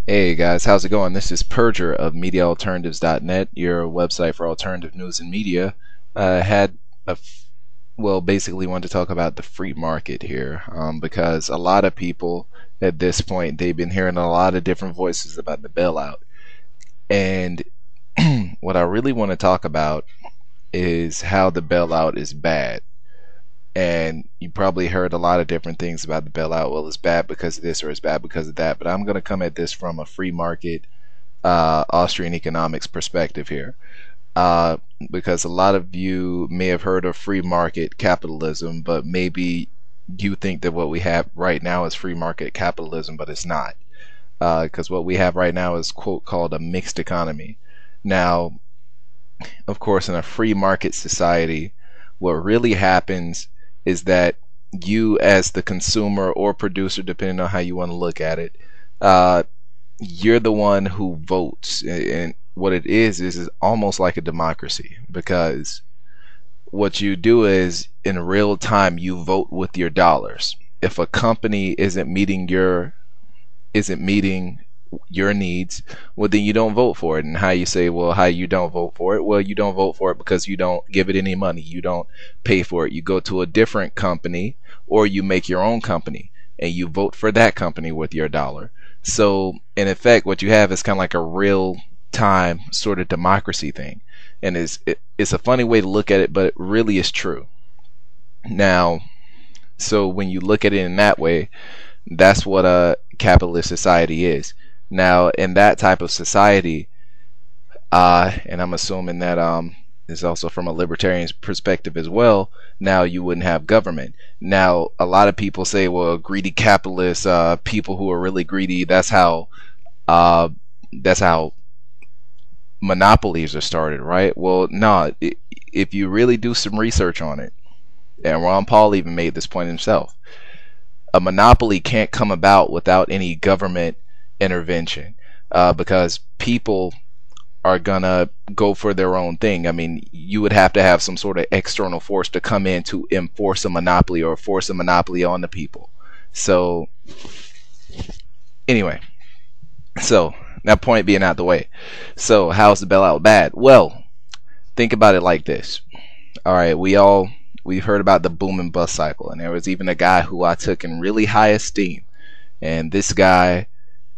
Hey guys, how's it going? This is Purger of MediaAlternatives.net, your website for alternative news and media. Had a basically wanted to talk about the free market here, because a lot of people at this point they've been hearing a lot of different voices about the bailout, and what I really want to talk about is how the bailout is bad. And you probably heard a lot of different things about the bailout. Well, it's bad because of this or it's bad because of that. But I'm going to come at this from a free market Austrian economics perspective here. Uh, because a lot of you may have heard of free market capitalism, but maybe you think that what we have right now is free market capitalism, but it's not. Because what we have right now is quote called a mixed economy. Now, of course, in a free market society, what really happens is that you, as the consumer or producer, depending on how you want to look at it, uh, you're the one who votes. And what it is almost like a democracy, because what you do is in real time you vote with your dollars. If a company isn't meeting your needs, well then you don't vote for it. And how you say, well, how you don't vote for it? Well, you don't vote for it because you don't give it any money. You don't pay for it. You go to a different company or you make your own company and you vote for that company with your dollar. So in effect, what you have is kind of like a real time sort of democracy thing. And it's a funny way to look at it, but it really is true. Now, so when you look at it in that way, that's what a capitalist society is. Now, in that type of society, and I'm assuming that is also from a libertarian perspective as well. Now, you wouldn't have government. Now, a lot of people say, well, greedy capitalists, people who are really greedy, uh, that's how monopolies are started, right? Well, no, if you really do some research on it, and Ron Paul even made this point himself, a monopoly can't come about without any government intervention, because people are gonna go for their own thing. I mean, you would have to have some sort of external force to come in to enforce a monopoly or force a monopoly on the people. So anyway, so that point being out the way, so how's the bailout bad? Well, think about it like this. All right, we've heard about the boom and bust cycle, and there was even a guy who I took in really high esteem, and this guy,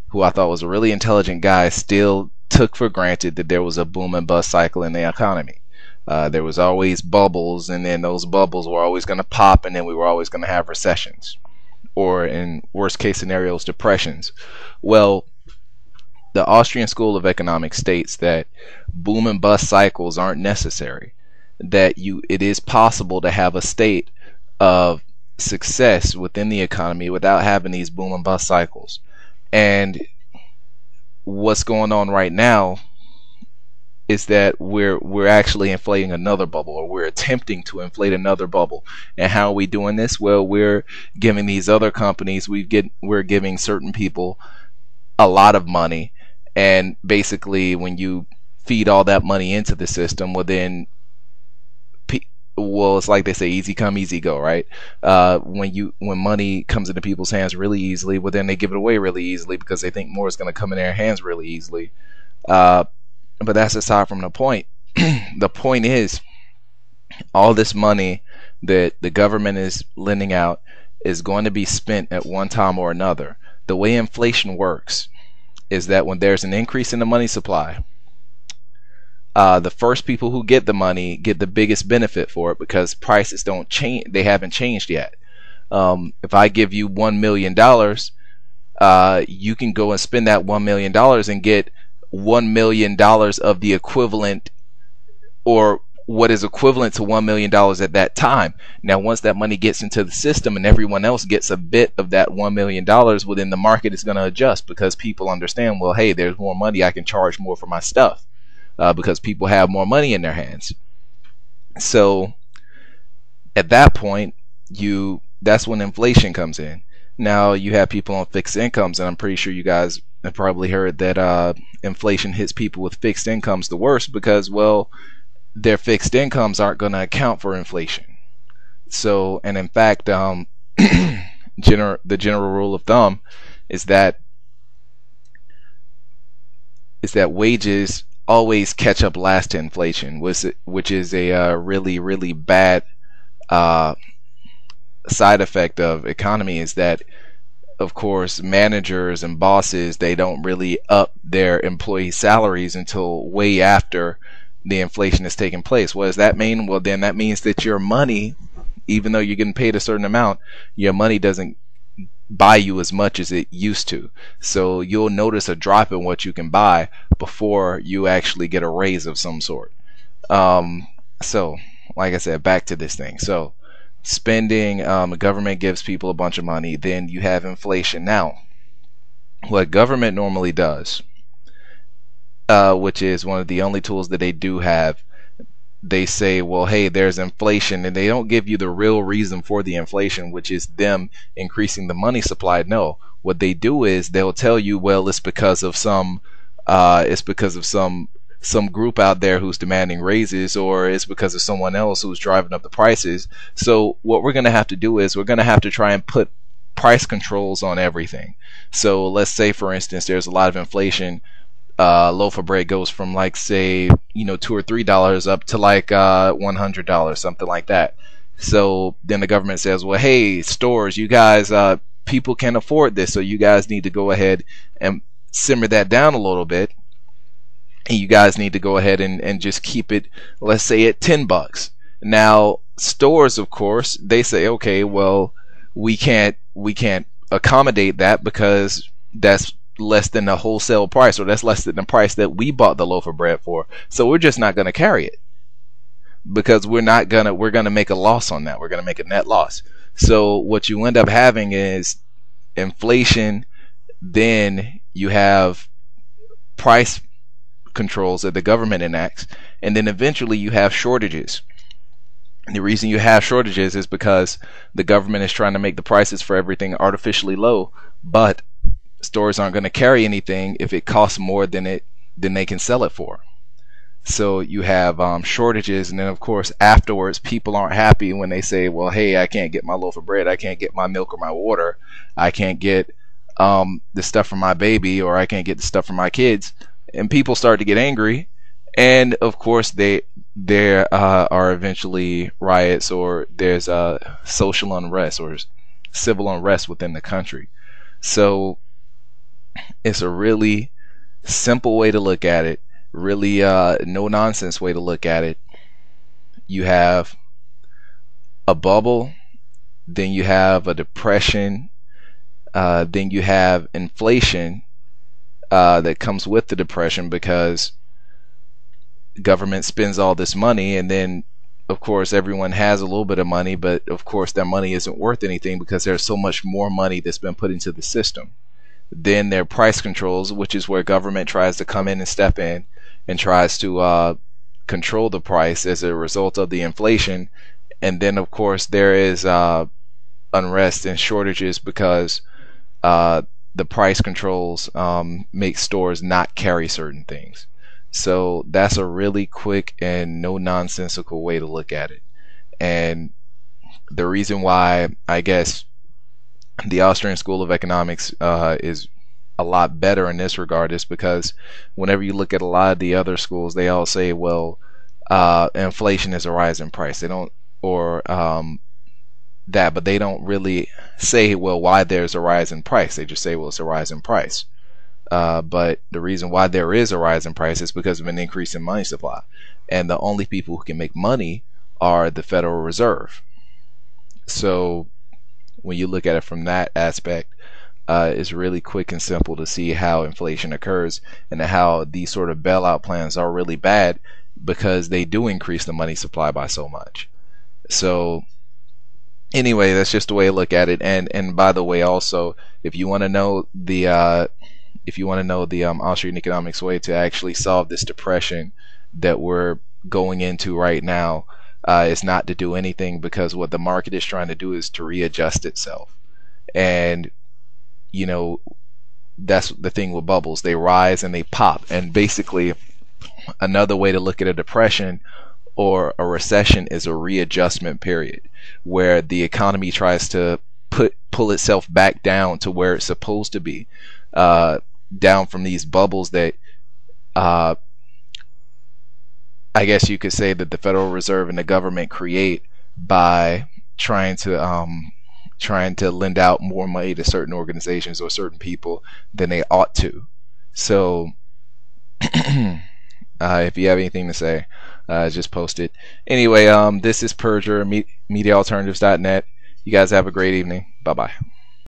who I thought was a really intelligent guy, still took for granted that there was a boom and bust cycle in the economy. There was always bubbles, and then those bubbles were always going to pop, and then we were always going to have recessions, or in worst case scenarios, depressions. Well, the Austrian School of Economics states that boom and bust cycles aren't necessary, that it is possible to have a state of success within the economy without having these boom and bust cycles. And what's going on right now is that we're actually inflating another bubble, or we're attempting to inflate another bubble. And how are we doing this? Well, we're giving these other companies, we're giving certain people a lot of money, and basically when you feed all that money into the system, well then, well, it's like they say, easy come, easy go, right? When money comes into people's hands really easily, well then they give it away really easily because they think more is going to come in their hands really easily. But that's aside from the point. The point is, all this money that the government is lending out is going to be spent at one time or another. The way inflation works is that when there's an increase in the money supply, the first people who get the money get the biggest benefit for it, because prices don't change. They haven't changed yet. If I give you $1 million, you can go and spend that $1 million and get $1 million of the equivalent, or what is equivalent to $1 million at that time. Now, once that money gets into the system and everyone else gets a bit of that $1 million, well, then the market is going to adjust, because people understand, well, hey, there's more money, I can charge more for my stuff. Because people have more money in their hands. So at that point, that's when inflation comes in. Now you have people on fixed incomes, and I'm pretty sure you guys have probably heard that inflation hits people with fixed incomes the worst, because, well, their fixed incomes aren't going to account for inflation. So, and in fact, the general rule of thumb is that is that wages always catch up last to inflation, which is a really really bad uh, side effect of economy. Is that of course managers and bosses, they don't really up their employee salaries until way after the inflation has taken place. What does that mean? Well, then that means that your money, even though you're getting paid a certain amount, your money doesn't buy you as much as it used to. So you'll notice a drop in what you can buy before you actually get a raise of some sort. So, like I said, back to this thing. So, spending, the government gives people a bunch of money, then you have inflation. Now, what government normally does, which is one of the only tools that they do have, they say, well, hey, there's inflation, and they don't give you the real reason for the inflation, which is them increasing the money supply. No, what they do is they'll tell you, well, it's because of some group out there who's demanding raises, or it's because of someone else who's driving up the prices. So what we're going to have to do is we're going to have to try and put price controls on everything. So let's say, for instance, there's a lot of inflation. Loaf of bread goes from, like, say, $2 or $3 up to like $100, something like that. So then the government says, well, hey, stores, you guys, people can't afford this, so you guys need to go ahead and simmer that down a little bit, and you guys need to go ahead and just keep it, let's say, at $10. Now stores, of course, they say, okay, well, we can't accommodate that because that's less than the wholesale price, or that's less than the price that we bought the loaf of bread for. So we're just not going to carry it, because we're going to make a loss on that. We're going to make a net loss. So what you end up having is inflation, then you have price controls that the government enacts, and then eventually you have shortages. And the reason you have shortages is because the government is trying to make the prices for everything artificially low, but stores aren't going to carry anything if it costs more than they can sell it for. So you have shortages, and then of course afterwards people aren't happy when they say, well, hey, I can't get my loaf of bread, I can't get my milk or my water, I can't get the stuff for my baby, or I can't get the stuff for my kids. And people start to get angry, and of course there are eventually riots, or there's social unrest or civil unrest within the country. So it's a really simple way to look at it, really no nonsense way to look at it. You have a bubble, then you have a depression, then you have inflation that comes with the depression, because government spends all this money, and then of course everyone has a little bit of money, but of course that money isn't worth anything because there's so much more money that's been put into the system. Then there are price controls, which is where government tries to come in and step in and tries to control the price as a result of the inflation. And then of course there is unrest and shortages because the price controls make stores not carry certain things. So that's a really quick and no nonsensical way to look at it. And the reason why I guess the Austrian School of Economics is a lot better in this regard is because whenever you look at a lot of the other schools, they all say, well, inflation is a rise in price. They don't, or that, but they don't really say, well, why there's a rise in price. They just say, well, it's a rise in price. But the reason why there is a rise in price is because of an increase in money supply. And the only people who can make money are the Federal Reserve. So when you look at it from that aspect, it's really quick and simple to see how inflation occurs, and how these sort of bailout plans are really bad because they do increase the money supply by so much. So anyway, that's just the way I look at it. And by the way, also, if you want to know the Austrian economics way to actually solve this depression that we're going into right now, is not to do anything, because what the market is trying to do is to readjust itself. And that's the thing with bubbles. They rise and they pop. And basically another way to look at a depression or a recession is a readjustment period, where the economy tries to pull itself back down to where it's supposed to be, down from these bubbles that uh, I guess you could say that the Federal Reserve and the government create by trying to trying to lend out more money to certain organizations or certain people than they ought to. So if you have anything to say, just post it. Anyway, this is Purger, MediaAlternatives.net. You guys have a great evening. Bye bye.